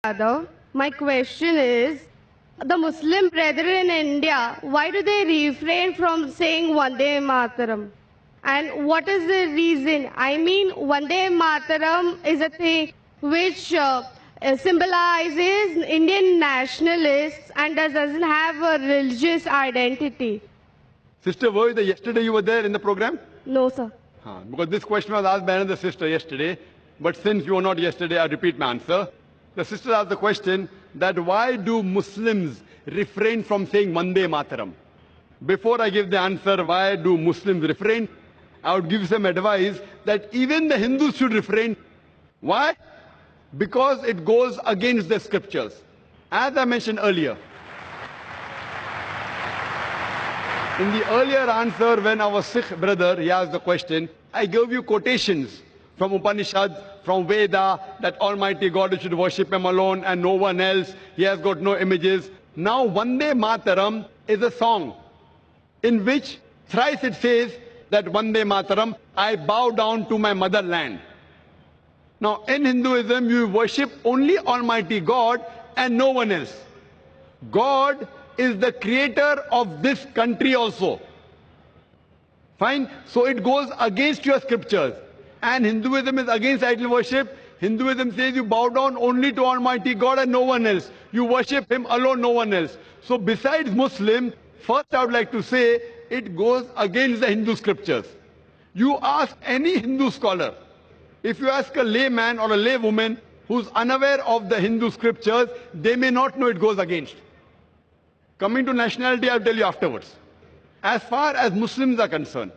Yadav. My question is, the Muslim brethren in India, why do they refrain from saying Vande Mataram? And what is the reason? I mean, Vande Mataram is a thing which symbolizes Indian nationalists and doesn't have a religious identity. Sister Voida, yesterday you were there in the program? No, sir. Because this question was asked by another sister yesterday, but since you were not yesterday, I repeat my answer. The sister asked the question that why do Muslims refrain from saying Vande Mataram? Before I give the answer, why do Muslims refrain, I would give some advice that even the Hindus should refrain. Why? Because it goes against the scriptures. As I mentioned earlier, in the earlier answer when our Sikh brother he asked the question, I gave you quotations from Upanishads, from Veda, that Almighty God should worship Him alone and no one else. He has got no images. Now Vande Mataram is a song in which thrice it says that Vande Mataram, I bow down to my motherland. Now in Hinduism you worship only Almighty God and no one else. God is the creator of this country also. Fine? So it goes against your scriptures. And Hinduism is against idol worship. Hinduism says you bow down only to Almighty God and no one else. You worship Him alone, no one else. So besides Muslim, first I would like to say it goes against the Hindu scriptures. You ask any Hindu scholar, if you ask a layman or a laywoman who's unaware of the Hindu scriptures, they may not know it goes against. Coming to nationality, I'll tell you afterwards. As far as Muslims are concerned,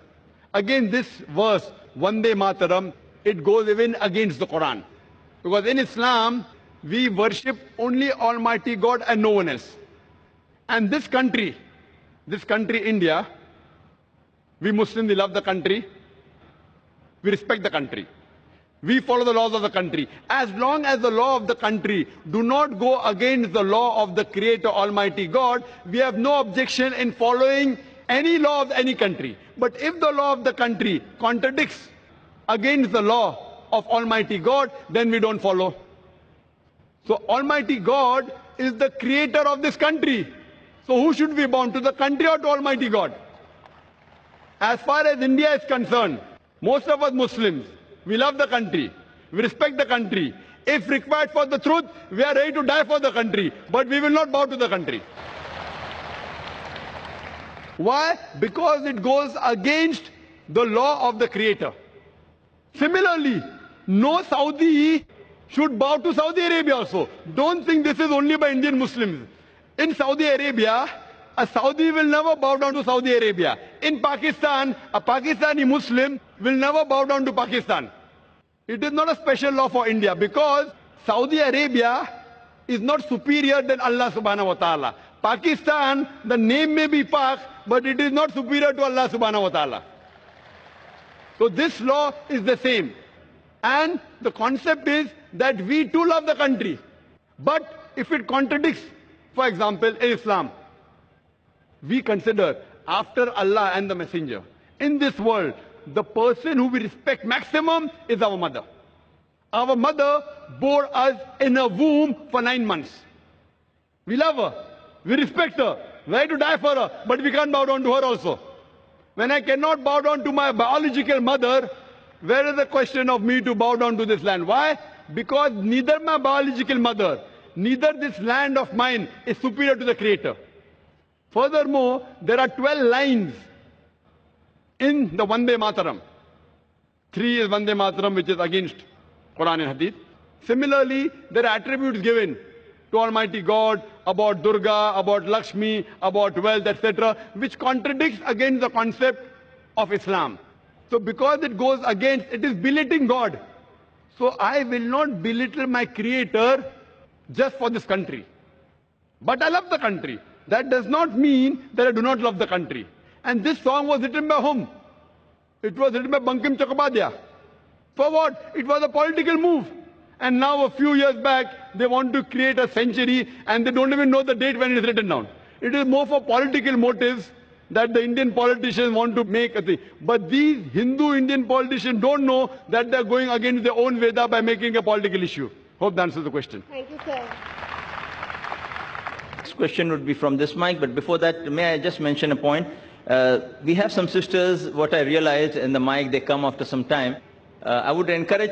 again this verse, Vande Mataram, it goes even against the Quran. Because in Islam, we worship only Almighty God and no one else. And this country, India, we Muslims, we love the country, we respect the country. We follow the laws of the country. As long as the law of the country do not go against the law of the Creator Almighty God, we have no objection in following any law of any country. But if the law of the country contradicts against the law of Almighty God, then we don't follow. So Almighty God is the creator of this country. So who should we bow to, the country or to Almighty God? As far as India is concerned, most of us Muslims, we love the country, we respect the country. If required for the truth, we are ready to die for the country, but we will not bow to the country. Why? Because it goes against the law of the Creator. Similarly, no Saudi should bow to Saudi Arabia also. Don't think this is only by Indian Muslims. In Saudi Arabia, a Saudi will never bow down to Saudi Arabia. In Pakistan, a Pakistani Muslim will never bow down to Pakistan. It is not a special law for India because Saudi Arabia is not superior than Allah subhanahu wa ta'ala. Pakistan, the name may be Pak, but it is not superior to Allah subhanahu wa ta'ala. So this law is the same. And the concept is that we too love the country. But if it contradicts, for example, in Islam, we consider after Allah and the Messenger, in this world, the person who we respect maximum is our mother. Our mother bore us in a womb for 9 months. We love her. We respect her. We are to die for her. But we can't bow down to her also. When I cannot bow down to my biological mother, where is the question of me to bow down to this land? Why? Because neither my biological mother, neither this land of mine is superior to the Creator. Furthermore, there are 12 lines in the Vande Mataram. 3 is Vande Mataram, which is against Quran and Hadith. Similarly, there are attributes given to Almighty God about Durga, about Lakshmi, about wealth, etc., which contradicts against the concept of Islam. So because it goes against, it is belittling God. So I will not belittle my Creator just for this country. But I love the country. That does not mean that I do not love the country. And this song was written by whom? It was written by Bankim Chakrabarty. For what? It was a political move. And now a few years back, they want to create a century and they don't even know the date when it is written down. It is more for political motives that the Indian politicians want to make a thing. But these Hindu Indian politicians don't know that they are going against their own Veda by making a political issue. Hope that answers the question. Thank you, sir. Next question would be from this mic, but before that, may I just mention a point? We have some sisters, what I realized in the mic, they come after some time. I would encourage